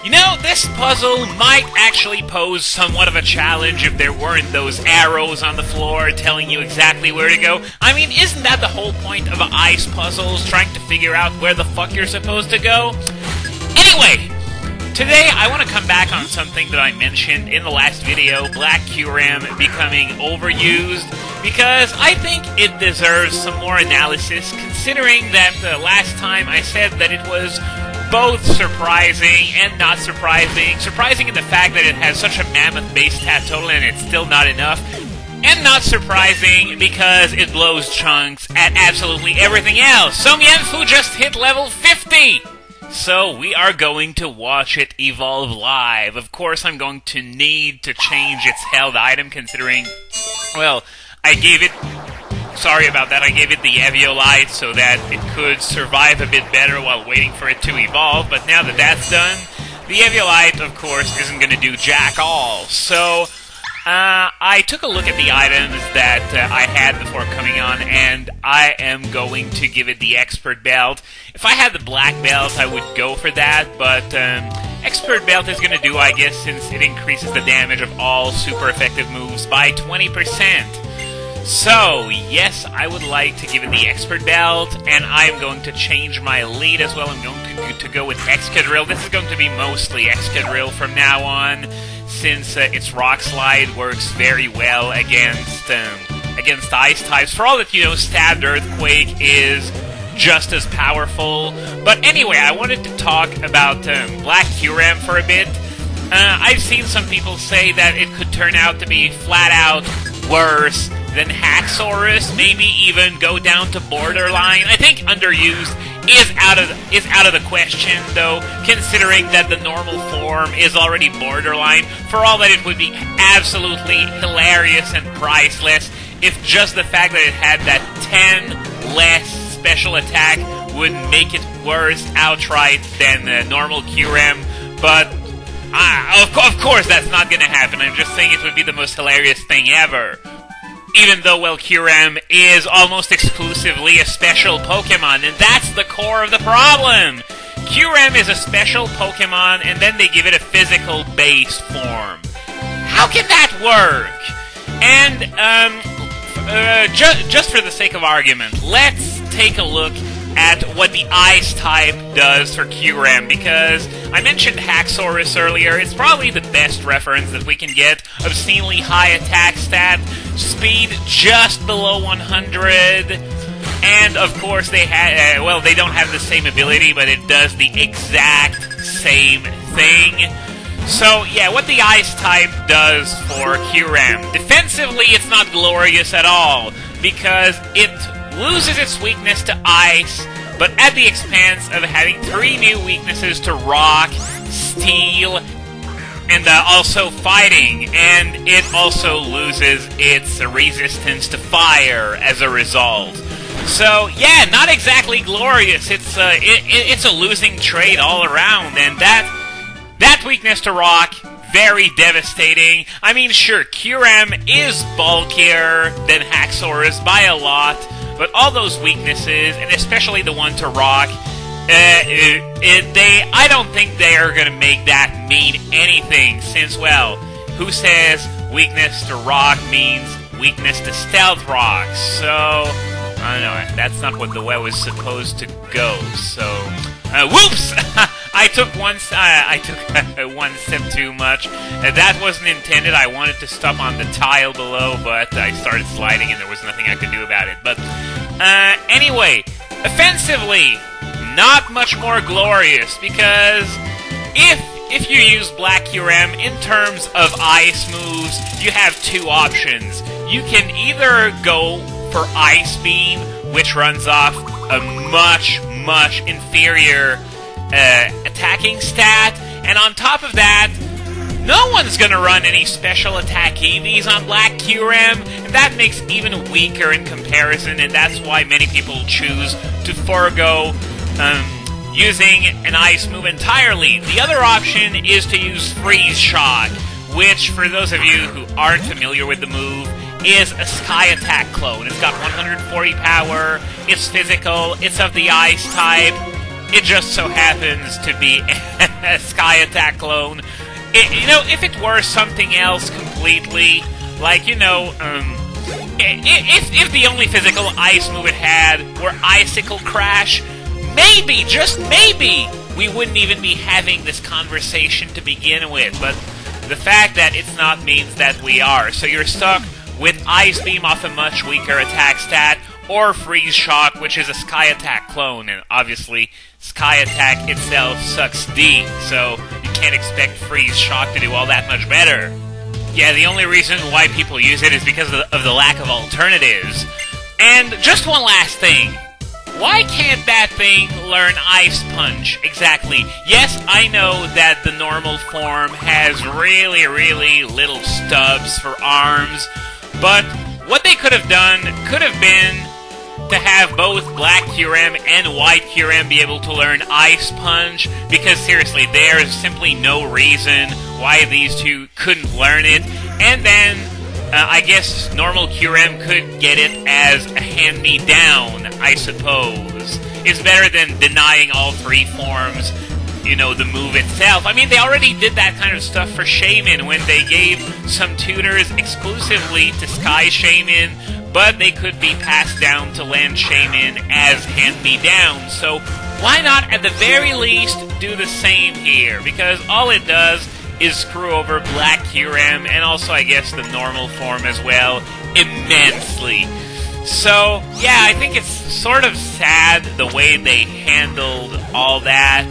You know, this puzzle might actually pose somewhat of a challenge if there weren't those arrows on the floor telling you exactly where to go. I mean, isn't that the whole point of ice puzzles, trying to figure out where the fuck you're supposed to go? Anyway, today I want to come back on something that I mentioned in the last video, Black Kyurem becoming overused, because I think it deserves some more analysis, considering that last time I said that it was both surprising and not surprising. Surprising in the fact that it has such a mammoth base stat total and it's still not enough. And not surprising because it blows chunks at absolutely everything else. Somyenfu just hit level 50! So we are going to watch it evolve live. Of course I'm going to need to change its held item considering, well, I gave it... Sorry about that, I gave it the Eviolite so that it could survive a bit better while waiting for it to evolve, but now that that's done, the Eviolite, of course, isn't going to do jack all. So, I took a look at the items that I had before coming on, and I am going to give it the Expert Belt. If I had the Black Belt, I would go for that, but Expert Belt is going to do, I guess, since it increases the damage of all super effective moves by 20%. So, yes, I would like to give it the Expert Belt, and I'm going to change my lead as well. I'm going to go with Excadrill. This is going to be mostly Excadrill from now on, since its Rock Slide works very well against Ice types. For all that you know, Stabbed Earthquake is just as powerful. But anyway, I wanted to talk about Black Kyurem for a bit. I've seen some people say that it could turn out to be flat out worse than Haxorus, maybe even go down to borderline. I think underused is out of the question, though, considering that the normal form is already borderline, for all that it would be absolutely hilarious and priceless if just the fact that it had that 10 less special attack would make it worse outright than normal Kyurem, but of course that's not gonna happen. I'm just saying it would be the most hilarious thing ever. Even though, well, Kyurem is almost exclusively a special Pokemon, and that's the core of the problem! Kyurem is a special Pokemon, and then they give it a physical-based form. How can that work? And, just for the sake of argument, let's take a look at what the Ice type does for Kyurem, because I mentioned Haxorus earlier. It's probably the best reference that we can get. Obscenely high attack stat, speed just below 100, and of course they have, well, they don't have the same ability, but it does the exact same thing. So, yeah, what the Ice type does for Kyurem. Defensively, it's not glorious at all, because it loses its weakness to Ice, but at the expense of having 3 new weaknesses to Rock, Steel, and also Fighting, and it also loses its resistance to Fire as a result. So, yeah, not exactly glorious. It's a losing trade all around, and that weakness to Rock, very devastating. I mean, sure, Kyurem is bulkier than Haxorus by a lot, but all those weaknesses, and especially the one to Rock, I don't think they are going to make that mean anything, since, well, who says weakness to Rock means weakness to Stealth Rock? So, I don't know, that's not what the way was supposed to go, so... whoops! I took one step too much. That wasn't intended. I wanted to stop on the tile below, but I started sliding and there was nothing I could do about it. But, anyway, offensively, not much more glorious, because if you use Black Kyurem in terms of Ice moves, you have 2 options. You can either go for Ice Beam, which runs off a much inferior attacking stat, and on top of that, no one's gonna run any special attack EVs on Black Kyurem, and that makes it even weaker in comparison, and that's why many people choose to forego using an Ice move entirely. The other option is to use Freeze Shot, which, for those of you who aren't familiar with the move, is a Sky Attack clone. It's got 140 power, it's physical, it's of the Ice type, it just so happens to be a Sky Attack clone. If it were something else completely, like, if the only physical ice move it had were Icicle Crash, maybe, just maybe, we wouldn't even be having this conversation to begin with. But the fact that it's not means that we are. So you're stuck with Ice Beam off a much weaker attack stat, or Freeze Shock, which is a Sky Attack clone, and obviously Sky Attack itself sucks D, so you can't expect Freeze Shock to do all that much better. Yeah, the only reason why people use it is because of the lack of alternatives. And just one last thing. Why can't that thing learn Ice Punch? Exactly. Yes, I know that the normal form has really, really little stubs for arms, but what they could have done could have been to have both Black Kyurem and White Kyurem be able to learn Ice Punch, because seriously, there's simply no reason why these two couldn't learn it. And then, I guess normal Kyurem could get it as a hand-me-down, I suppose. It's better than denying all three forms, the move itself. I mean, they already did that kind of stuff for Shaman when they gave some tutors exclusively to Sky Shaman, but they could be passed down to Land Shaman as hand-me-down. So why not, at the very least, do the same here? Because all it does is screw over Black Kyurem, and also, I guess, the normal form as well, immensely. So, yeah, I think it's sort of sad the way they handled all that.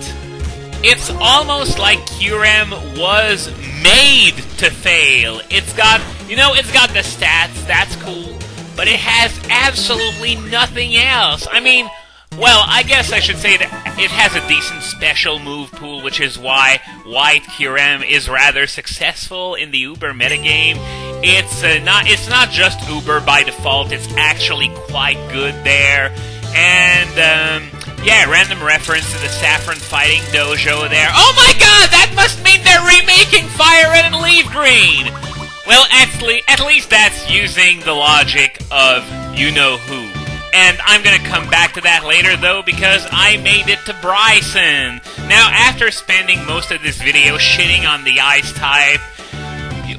It's almost like Kyurem was made to fail. It's got the stats, that's cool, but it has absolutely nothing else. I mean, well, I guess I should say that it has a decent special move pool, which is why White Kyurem is rather successful in the Uber metagame. It's not just Uber by default, it's actually quite good there. And, yeah, random reference to the Saffron Fighting Dojo there. Oh my god, that must mean they're remaking Fire Red and Leaf Green! Well, actually, at least that's using the logic of you-know-who. And I'm gonna come back to that later, though, because I made it to Brycen. Now, after spending most of this video shitting on the ice type,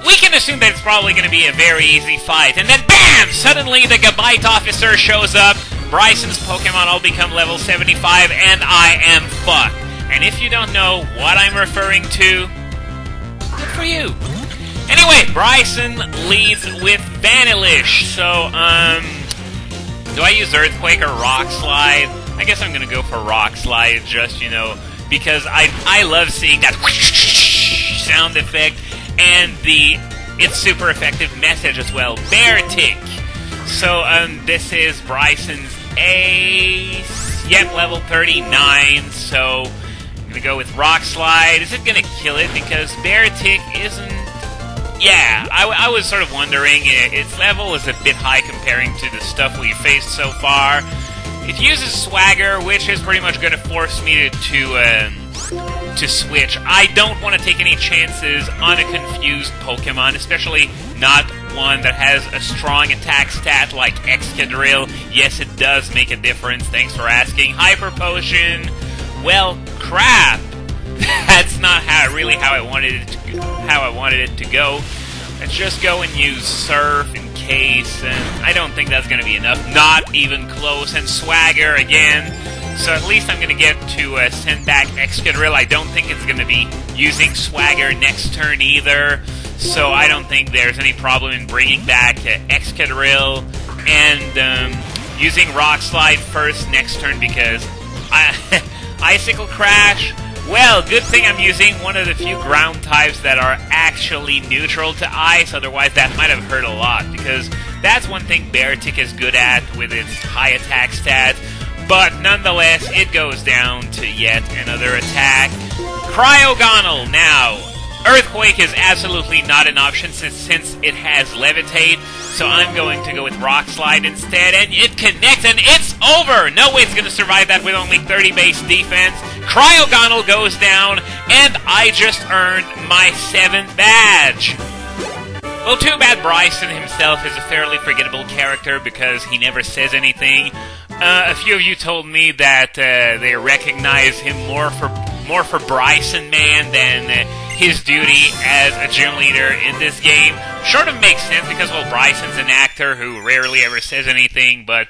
we can assume that it's probably gonna be a very easy fight. And then, BAM! Suddenly, the Gabite officer shows up, Brycen's Pokemon all become level 75, and I am fucked. And if you don't know what I'm referring to, good for you. Anyway, Brycen leads with Vanillish, so, do I use Earthquake or Rock Slide? I guess I'm gonna go for Rock Slide, just, because I love seeing that sound effect, and its super effective message as well, Bear Tick. So, this is Brycen's ace. Yep, level 39, so I'm gonna go with Rock Slide. Is it gonna kill it? Because Bear Tick isn't... Yeah, I was sort of wondering, its level is a bit high comparing to the stuff we've faced so far. It uses Swagger, which is pretty much going to force me to switch. I don't want to take any chances on a confused Pokemon, especially not one that has a strong attack stat like Excadrill. Yes, it does make a difference, thanks for asking. Hyper Potion, well, crap. That's not how I wanted it to go. Let's just go and use Surf in case, and I don't think that's going to be enough. Not even close. And Swagger again. So at least I'm going to get to send back Excadrill. I don't think it's going to be using Swagger next turn either. So I don't think there's any problem in bringing back Excadrill and using Rock Slide first next turn because Icicle Crash. Well, good thing I'm using one of the few ground types that are actually neutral to ice, otherwise that might have hurt a lot, because that's one thing Beartic is good at with its high attack stats, but nonetheless, it goes down to yet another attack. Cryogonal, now, Earthquake is absolutely not an option since it has Levitate, so I'm going to go with Rock Slide instead, and it connects, and it's over! No way it's going to survive that with only 30 base defense. Cryogonal goes down, and I just earned my 7th badge! Well, too bad Brycen himself is a fairly forgettable character because he never says anything, A few of you told me that they recognize him more for Brycen Man than his duty as a gym leader in this game. Sort of makes sense because, well, Brycen's an actor who rarely ever says anything, but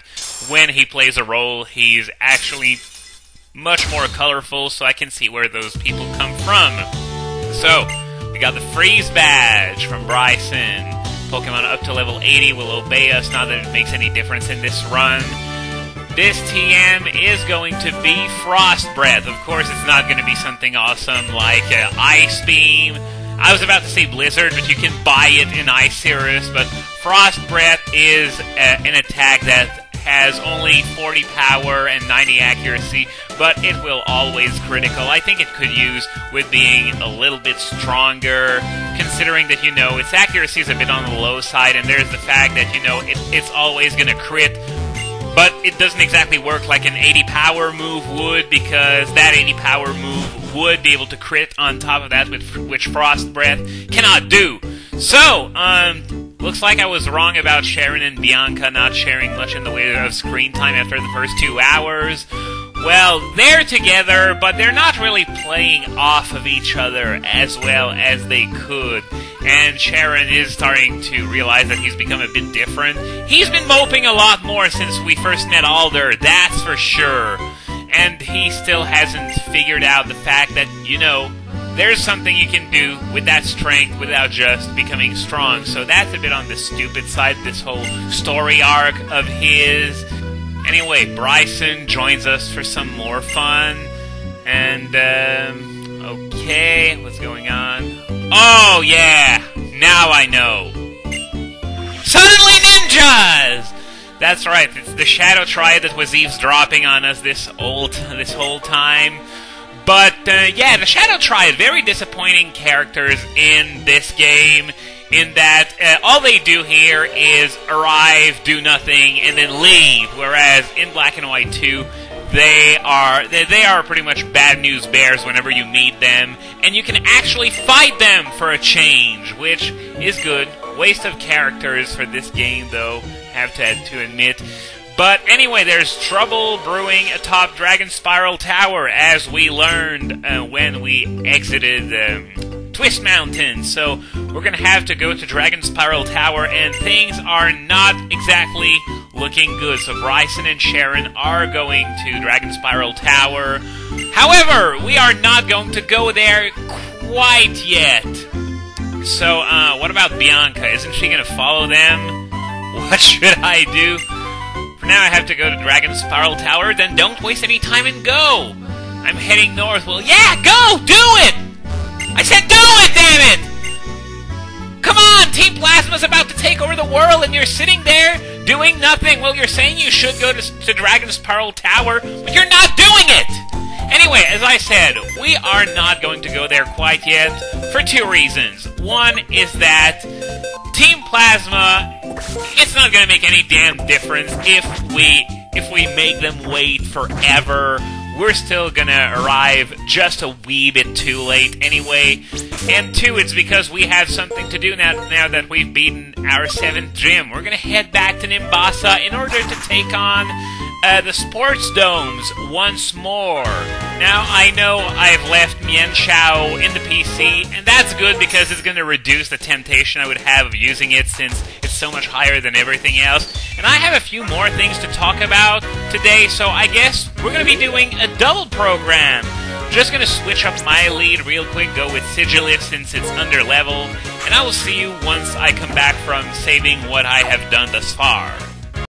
when he plays a role, he's actually much more colorful, so I can see where those people come from. So, we got the Freeze Badge from Brycen. Pokemon up to level 80 will obey us, not that it makes any difference in this run. This TM is going to be Frost Breath. Of course, it's not going to be something awesome like Ice Beam. I was about to say Blizzard, but you can buy it in Ice Series. But Frost Breath is an attack that has only 40 power and 90 accuracy, but it will always critical. I think it could use with being a little bit stronger, considering that, you know, its accuracy is a bit on the low side, and there's the fact that, you know, it's always going to crit. But it doesn't exactly work like an 80 power move would, because that 80 power move would be able to crit on top of that, which Frost Breath cannot do. So, looks like I was wrong about Sharon and Bianca not sharing much in the way of screen time after the first 2 hours. Well, they're together, but they're not really playing off of each other as well as they could. And Sharon is starting to realize that he's become a bit different. He's been moping a lot more since we first met Alder, that's for sure. And he still hasn't figured out the fact that, you know, there's something you can do with that strength without just becoming strong. So that's a bit on the stupid side, this whole story arc of his. Anyway, Brycen joins us for some more fun. And, okay, what's going on? Oh, yeah! Now I know. Suddenly ninjas! That's right, it's the Shadow Triad that was eavesdropping on us this whole time. But, yeah, the Shadow Triad, very disappointing characters in this game, in that all they do here is arrive, do nothing, and then leave, whereas in Black and White 2, they are pretty much bad news bears whenever you meet them, and you can actually fight them for a change, which is good. Waste of characters for this game, though, have to admit. But anyway, there's trouble brewing atop Dragon Spiral Tower, as we learned when we exited Twist Mountain. So we're going to have to go to Dragon Spiral Tower, and things are not exactly looking good. So Brycen and Sharon are going to Dragon Spiral Tower. However, we are not going to go there quite yet. So, what about Bianca? Isn't she going to follow them? What should I do? For now, I have to go to Dragon Spiral Tower. Then don't waste any time and go. I'm heading north. Well, yeah, go! Do it! I said do it, damn it! Come on! Team Plasma's about to take over the world, and you're sitting there doing nothing. Well, you're saying you should go to Dragon Spiral Tower, but you're not doing it! Anyway, as I said, we are not going to go there quite yet for 2 reasons. One is that Team Plasma, it's not going to make any damn difference if we make them wait forever. We're still going to arrive just a wee bit too late anyway. And 2, it's because we have something to do now that we've beaten our 7th gym. We're going to head back to Nimbasa in order to take on the sports domes once more. Now, I know I've left Mienshao in the PC, and that's good because it's going to reduce the temptation I would have of using it since it's so much higher than everything else. And I have a few more things to talk about today, so I guess we're going to be doing a double program. Just going to switch up my lead real quick, go with Sigilyph since it's under level, and I will see you once I come back from saving what I have done thus far.